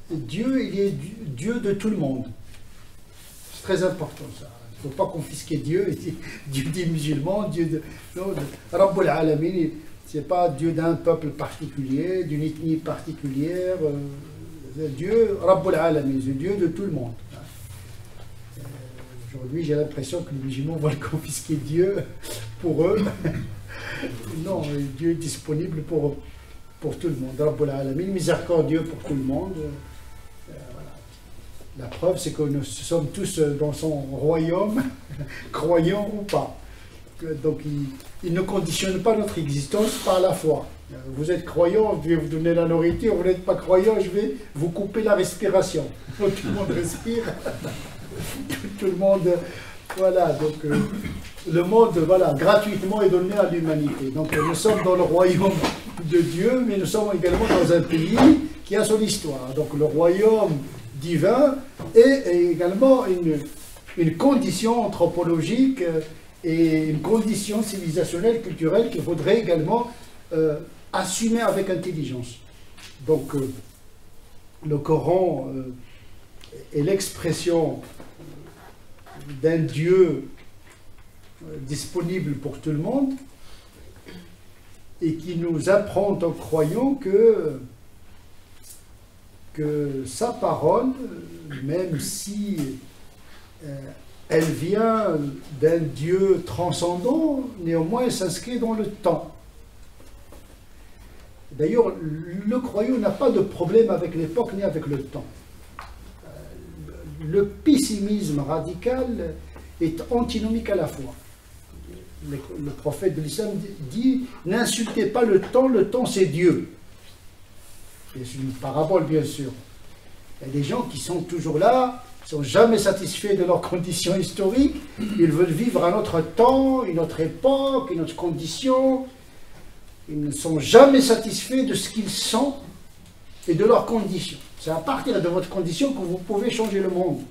Dieu, il est Dieu de tout le monde. C'est très important ça. Il ne faut pas confisquer Dieu. Dieu des musulmans, Dieu de... Non, Rabbul Alamin, ce n'est pas Dieu d'un peuple particulier, d'une ethnie particulière. Dieu, Rabbul Alamin, c'est Dieu de tout le monde. Aujourd'hui, j'ai l'impression que les musulmans vont confisquer Dieu pour eux. Non, Dieu est disponible pour tout le monde. Rabbul Alamin, miséricordieux pour tout le monde. Voilà. La preuve, c'est que nous sommes tous dans son royaume, croyants ou pas. Donc, il ne conditionne pas notre existence par la foi. Vous êtes croyant, je vais vous donner la nourriture. Vous n'êtes pas croyant, je vais vous couper la respiration. Tout le monde respire. Tout le monde... Voilà, donc le monde, voilà, gratuitement est donné à l'humanité. Donc nous sommes dans le royaume de Dieu, mais nous sommes également dans un pays qui a son histoire. Donc le royaume divin est également une condition anthropologique et une condition civilisationnelle, culturelle qu'il faudrait également assumer avec intelligence. Donc le Coran est l'expression d'un Dieu disponible pour tout le monde et qui nous apprend en croyant que sa parole, même si elle vient d'un Dieu transcendant, néanmoins elle s'inscrit dans le temps. D'ailleurs, le croyant n'a pas de problème avec l'époque ni avec le temps. Le pessimisme radical est antinomique à la foi. Le prophète de l'islam dit « N'insultez pas le temps c'est Dieu ». C'est une parabole, bien sûr. Il y a des gens qui sont toujours là, ne sont jamais satisfaits de leurs conditions historiques, ils veulent vivre un autre temps, une autre époque, une autre condition. Ils ne sont jamais satisfaits de ce qu'ils sont et de leurs conditions. C'est à partir de votre condition que vous pouvez changer le monde.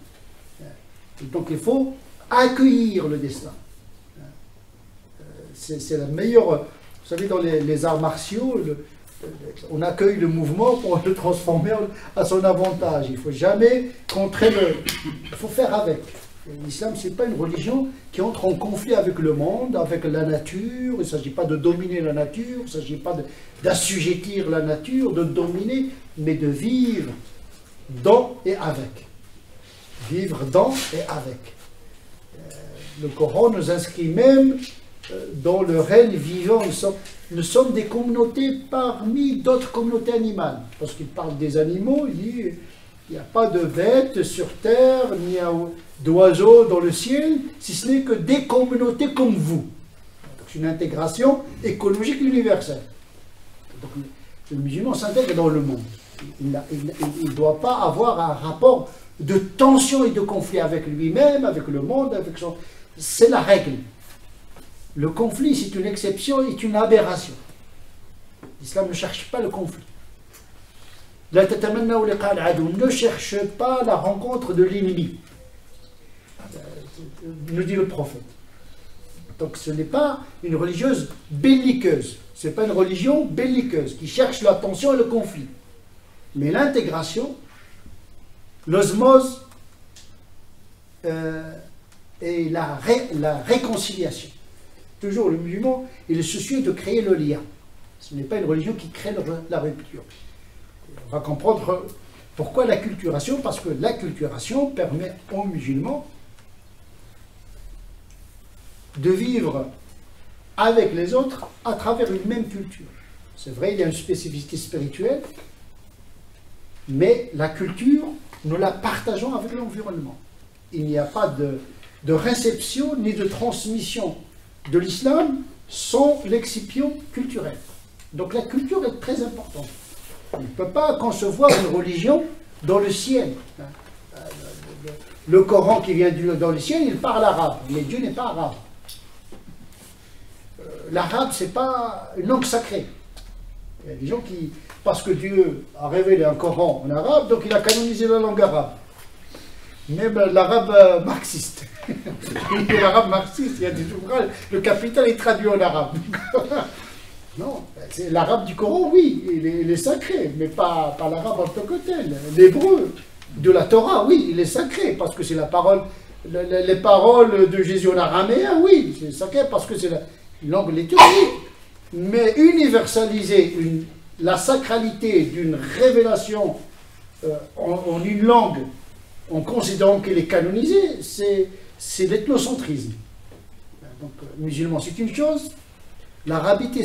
Et donc il faut accueillir le destin. C'est la meilleure... Vous savez, dans les arts martiaux, on accueille le mouvement pour le transformer à son avantage. Il ne faut jamais contrer le... Il faut faire avec. L'islam, ce n'est pas une religion qui entre en conflit avec le monde, avec la nature. Il ne s'agit pas de dominer la nature, il ne s'agit pas d'assujettir la nature, de dominer, mais de vivre dans et avec. Vivre dans et avec. Le Coran nous inscrit même dans le règne vivant. Nous sommes des communautés parmi d'autres communautés animales. Parce qu'il parle des animaux, il dit il n'y a pas de bêtes sur terre, ni d'oiseaux dans le ciel, si ce n'est que des communautés comme vous. C'est une intégration écologique universelle. Donc, le musulman s'intègre dans le monde. Il ne doit pas avoir un rapport de tension et de conflit avec lui-même, avec le monde, avec son... C'est la règle. Le conflit, c'est une exception, est une aberration. L'islam ne cherche pas le conflit. Ne cherche pas la rencontre de l'ennemi, nous dit le prophète. Donc ce n'est pas une religieuse belliqueuse, ce n'est pas une religion belliqueuse qui cherche la tension et le conflit. Mais l'intégration, l'osmose et la réconciliation. Toujours le musulman, il est soucieux de créer le lien. Ce n'est pas une religion qui crée la rupture. On va comprendre pourquoi l'acculturation, parce que l'acculturation permet aux musulmans de vivre avec les autres à travers une même culture. C'est vrai, il y a une spécificité spirituelle, mais la culture, nous la partageons avec l'environnement. Il n'y a pas de réception ni de transmission de l'islam sans l'excipient culturel. Donc la culture est très importante. On ne peut pas concevoir une religion dans le ciel. Le Coran qui vient dans le ciel, il parle arabe, mais Dieu n'est pas arabe. L'arabe, ce n'est pas une langue sacrée. Il y a des gens qui, parce que Dieu a révélé un Coran en arabe, donc il a canonisé la langue arabe. Même l'arabe marxiste. L'arabe marxiste, il y a des ouvrages, le Capital est traduit en arabe. Non, l'arabe du Coran, oui, il est sacré, mais pas l'arabe en tant que tel. L'hébreu de la Torah, oui, il est sacré, parce que c'est la parole, les paroles de Jésus en araméen, oui, c'est sacré parce que c'est la langue liturgique. Mais universaliser la sacralité d'une révélation en une langue, en considérant qu'elle est canonisée, c'est l'ethnocentrisme. Donc, musulman, c'est une chose. L'arabité,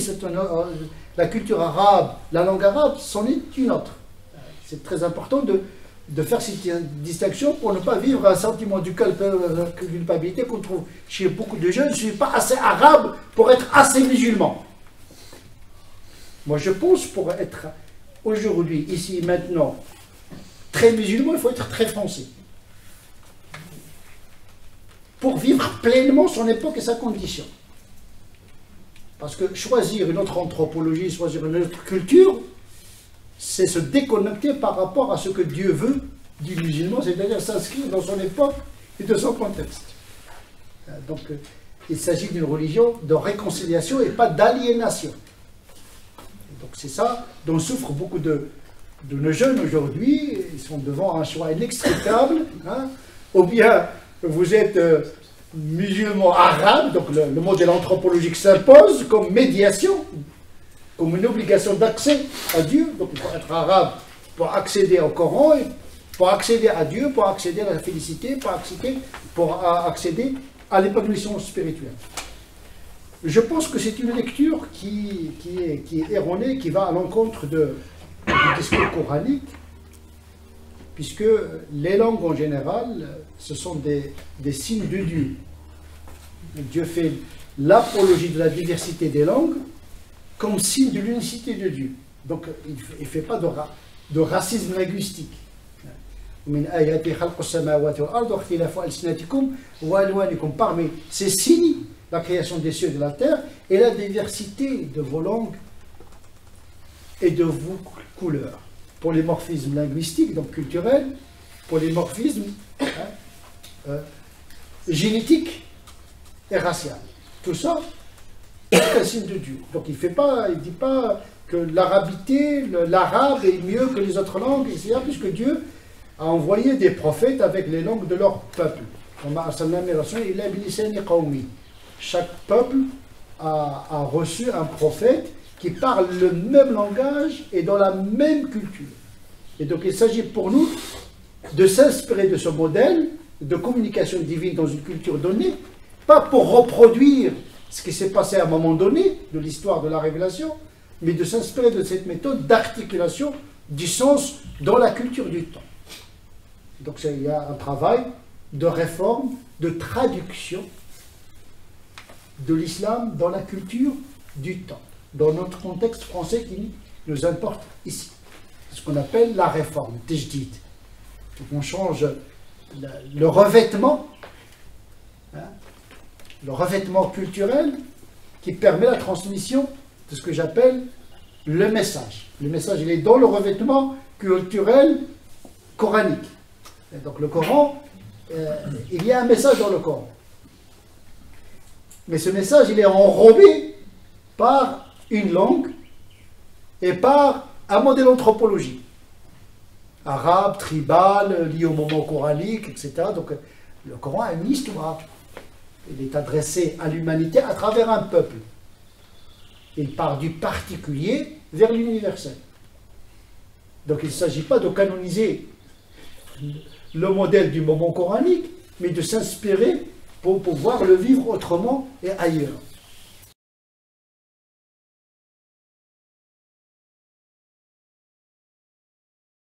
la culture arabe, la langue arabe, c'en est une autre. C'est très important de faire cette distinction pour ne pas vivre un sentiment de culpabilité qu'on trouve chez beaucoup de jeunes. Je ne suis pas assez arabe pour être assez musulman. Moi, je pense pour être aujourd'hui, ici, maintenant, très musulman, il faut être très français. Pour vivre pleinement son époque et sa condition. Parce que choisir une autre anthropologie, choisir une autre culture, c'est se déconnecter par rapport à ce que Dieu veut du musulman, c'est-à-dire s'inscrire dans son époque et de son contexte. Donc, il s'agit d'une religion de réconciliation et pas d'aliénation. Donc, c'est ça dont souffrent beaucoup de nos jeunes aujourd'hui. Ils sont devant un choix inextricable. Hein. Ou bien vous êtes musulman arabe, donc le modèle anthropologique s'impose comme médiation, comme une obligation d'accès à Dieu. Donc il faut être arabe pour accéder au Coran, pour accéder à Dieu, pour accéder à la félicité, pour accéder à l'épanouissement spirituel. Je pense que c'est une lecture qui est erronée, qui va à l'encontre du discours coranique, puisque les langues en général, ce sont des signes de Dieu. Dieu fait l'apologie de la diversité des langues comme signe de l'unicité de Dieu. Donc il ne fait pas de racisme linguistique. Parmi ces signes, la création des cieux et de la terre et la diversité de vos langues et de vos couleurs. Polymorphisme linguistique, donc culturel, polymorphisme génétique et racial. Tout ça, c'est un signe de Dieu. Donc il ne dit pas que l'arabité, l'arabe est mieux que les autres langues, etc., puisque Dieu a envoyé des prophètes avec les langues de leur peuple. Chaque peuple a reçu un prophète qui parle le même langage et dans la même culture. Et donc il s'agit pour nous de s'inspirer de ce modèle de communication divine dans une culture donnée, pas pour reproduire ce qui s'est passé à un moment donné de l'histoire de la révélation, mais de s'inspirer de cette méthode d'articulation du sens dans la culture du temps. Donc il y a un travail de réforme, de traduction de l'islam dans la culture du temps, dans notre contexte français qui nous importe ici. C'est ce qu'on appelle la réforme, tajdid. Donc on change le revêtement, hein, le revêtement culturel qui permet la transmission de ce que j'appelle le message. Le message, il est dans le revêtement culturel coranique. Et donc le Coran, il y a un message dans le Coran. Mais ce message, il est enrobé par une langue et par un modèle anthropologique. Arabe, tribal, lié au moment coranique, etc. Donc le Coran a une histoire. Il est adressé à l'humanité à travers un peuple. Il part du particulier vers l'universel. Donc il ne s'agit pas de canoniser le modèle du moment coranique, mais de s'inspirer pour pouvoir le vivre autrement et ailleurs.